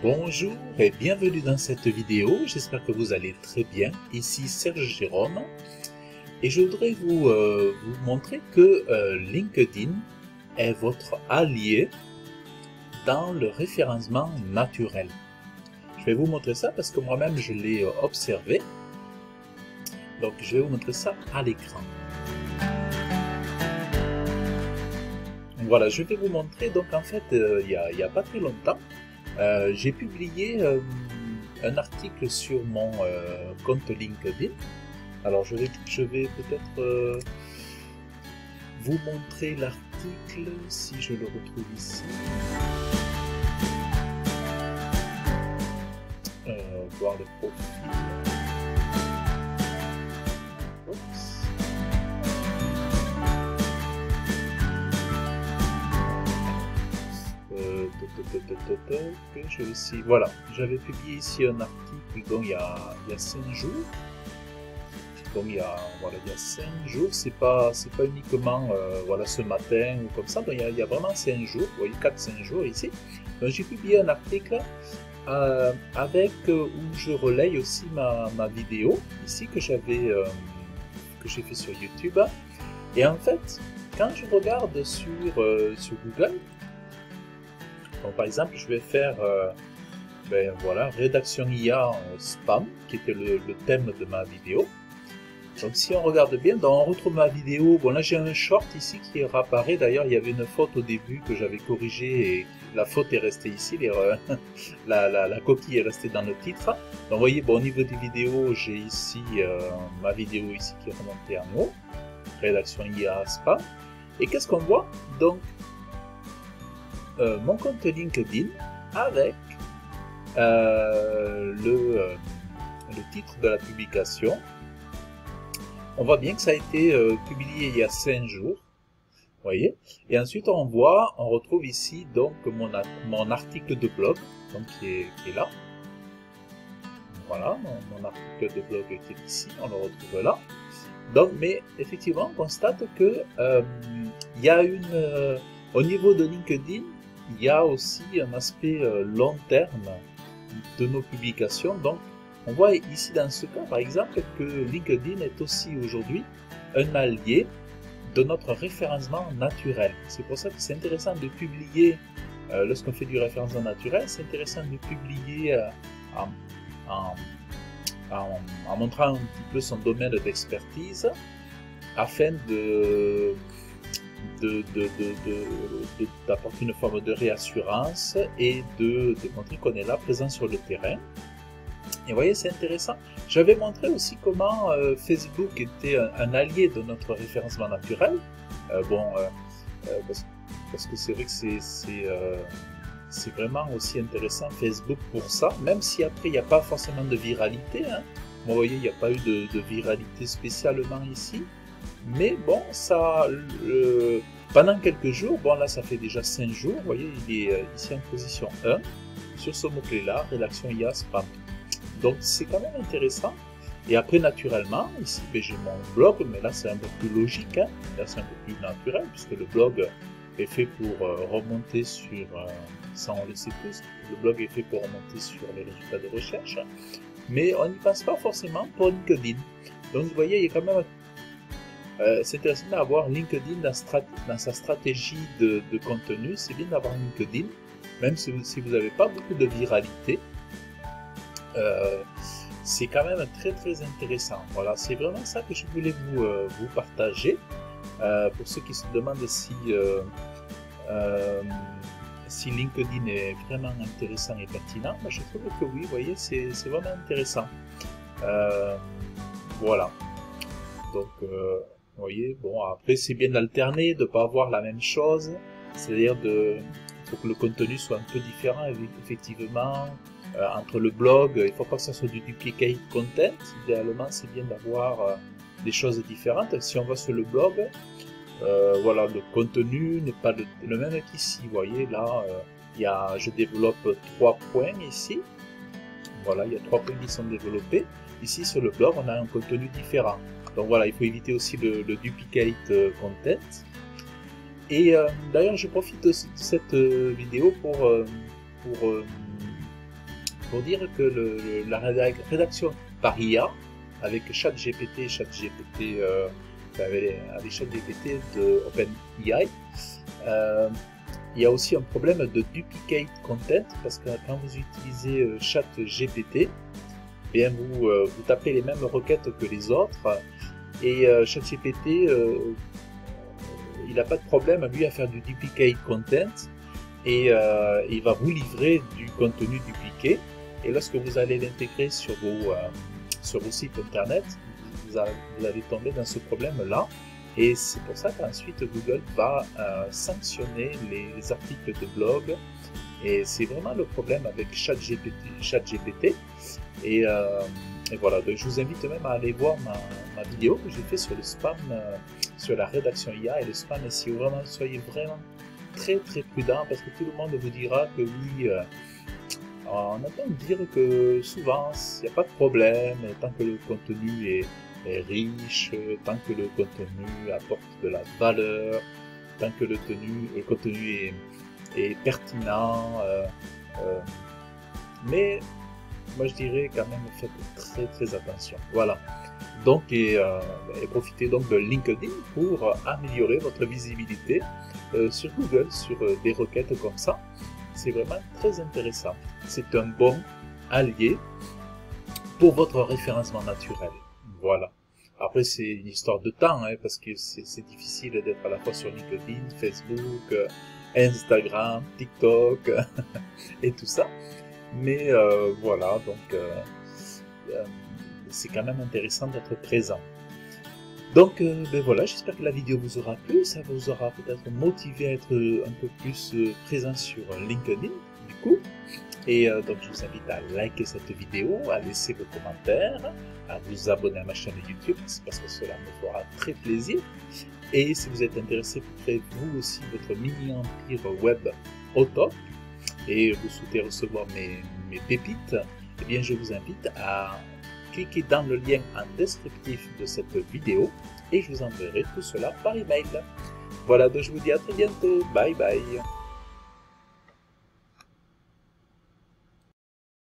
Bonjour et bienvenue dans cette vidéo, j'espère que vous allez très bien. Ici Serge Jérôme et je voudrais vous montrer que LinkedIn est votre allié dans le référencement naturel. Je vais vous montrer ça parce que moi-même je l'ai observé. Donc je vais vous montrer ça à l'écran. Voilà, je vais vous montrer, donc en fait il y a pas très longtemps, j'ai publié un article sur mon compte LinkedIn. Alors je vais peut-être vous montrer l'article si je le retrouve ici. Voir le profil. Oups. Je vais ici, voilà, j'avais publié ici un article donc il y a 5 jours. Donc il y a 5 jours, c'est pas uniquement voilà, ce matin ou comme ça, donc il y a vraiment 5 jours, vous voyez 4-5 jours ici. Donc j'ai publié un article avec où je relaye aussi ma vidéo ici que j'ai fait sur YouTube. Et en fait, quand je regarde sur Google, donc, par exemple, je vais faire voilà, rédaction IA spam, qui était le thème de ma vidéo. Donc si on regarde bien, donc, on retrouve ma vidéo. Bon là j'ai un short ici qui réapparaît. D'ailleurs il y avait une faute au début que j'avais corrigée et la faute est restée ici. La coquille est restée dans le titre. Donc vous voyez, bon, au niveau des vidéos, j'ai ici ma vidéo ici qui est remontée en haut. Rédaction IA spam. Et qu'est-ce qu'on voit? Donc mon compte LinkedIn avec le titre de la publication. On voit bien que ça a été publié il y a 5 jours, vous voyez. Et ensuite on retrouve ici donc mon article de blog, donc qui est là. Voilà, mon article de blog qui est ici, on le retrouve là. Donc, mais effectivement, on constate que il y a au niveau de LinkedIn, il y a aussi un aspect long terme de nos publications. Donc, on voit ici dans ce cas, par exemple, que LinkedIn est aussi aujourd'hui un allié de notre référencement naturel. C'est pour ça que c'est intéressant de publier, lorsqu'on fait du référencement naturel, c'est intéressant de publier en montrant un petit peu son domaine d'expertise afin d'apporter une forme de réassurance et de montrer qu'on est là, présent sur le terrain. Et vous voyez, c'est intéressant. J'avais montré aussi comment Facebook était un allié de notre référencement naturel. Parce que c'est vrai que c'est vraiment aussi intéressant Facebook pour ça, même si après il n'y a pas forcément de viralité. Hein. Bon, vous voyez, il n'y a pas eu de viralité spécialement ici. Mais bon, ça, pendant quelques jours, bon là ça fait déjà 5 jours, vous voyez, il est ici en position 1, sur ce mot-clé là, rédaction IA spam. Donc c'est quand même intéressant. Et après naturellement, ici j'ai mon blog, mais là c'est un peu plus logique, hein. Là c'est un peu plus naturel, puisque le blog est fait pour remonter sur, ça on le sait tous, le blog est fait pour remonter sur les résultats de recherche, mais on n'y pense pas forcément pour LinkedIn. Donc vous voyez, il y a quand même... c'est intéressant d'avoir LinkedIn dans sa stratégie de contenu. C'est bien d'avoir LinkedIn, même si vous n'avez pas beaucoup de viralité. C'est quand même très très intéressant. Voilà, c'est vraiment ça que je voulais vous partager. Pour ceux qui se demandent si LinkedIn est vraiment intéressant et pertinent, ben je trouve que oui, vous voyez, c'est vraiment intéressant. Voilà. Donc, vous voyez, bon, après c'est bien d'alterner, de ne pas avoir la même chose, c'est-à-dire il faut que le contenu soit un peu différent, effectivement, entre le blog, il ne faut pas que ça soit du duplicate content, idéalement c'est bien d'avoir des choses différentes. Si on va sur le blog, voilà, le contenu n'est pas le même qu'ici, vous voyez, là, je développe 3 points ici, voilà, il y a 3 points qui sont développés, ici sur le blog on a un contenu différent. Donc voilà, il faut éviter aussi le duplicate content. Et d'ailleurs, je profite aussi de cette vidéo pour pour dire que la rédaction par IA, avec ChatGPT, avec ChatGPT de OpenAI, il y a aussi un problème de duplicate content, parce que quand vous utilisez ChatGPT, bien vous tapez les mêmes requêtes que les autres, et ChatGPT, il n'a pas de problème lui à faire du duplicate content, et il va vous livrer du contenu dupliqué, et lorsque vous allez l'intégrer sur vos sites internet, vous allez tomber dans ce problème-là. Et c'est pour ça qu'ensuite Google va sanctionner les articles de blog. Et c'est vraiment le problème avec ChatGPT. Et voilà, donc je vous invite même à aller voir ma vidéo que j'ai fait sur le spam, sur la rédaction IA et le spam SEO. Vraiment, soyez vraiment très très prudent, parce que tout le monde vous dira que oui, on entend dire que souvent il n'y a pas de problème tant que le contenu est riche, tant que le contenu apporte de la valeur, tant que le contenu est pertinent. Mais moi je dirais quand même faites très très attention. Voilà. Donc et profitez donc de LinkedIn pour améliorer votre visibilité sur Google, sur des requêtes comme ça. C'est vraiment très intéressant. C'est un bon allié pour votre référencement naturel. Voilà. Après, c'est une histoire de temps, hein, parce que c'est difficile d'être à la fois sur LinkedIn, Facebook, Instagram, TikTok et tout ça. Mais voilà, donc c'est quand même intéressant d'être présent. Donc, ben voilà, j'espère que la vidéo vous aura plu, ça vous aura peut-être motivé à être un peu plus présent sur LinkedIn, du coup. Et donc, je vous invite à liker cette vidéo, à laisser vos commentaires, à vous abonner à ma chaîne YouTube, parce que cela me fera très plaisir. Et si vous êtes intéressé pour créer vous aussi votre mini-empire web au top, et vous souhaitez recevoir mes pépites, eh bien, je vous invite à cliquez dans le lien en descriptif de cette vidéo et je vous enverrai tout cela par email. Voilà, donc je vous dis à très bientôt. Bye bye.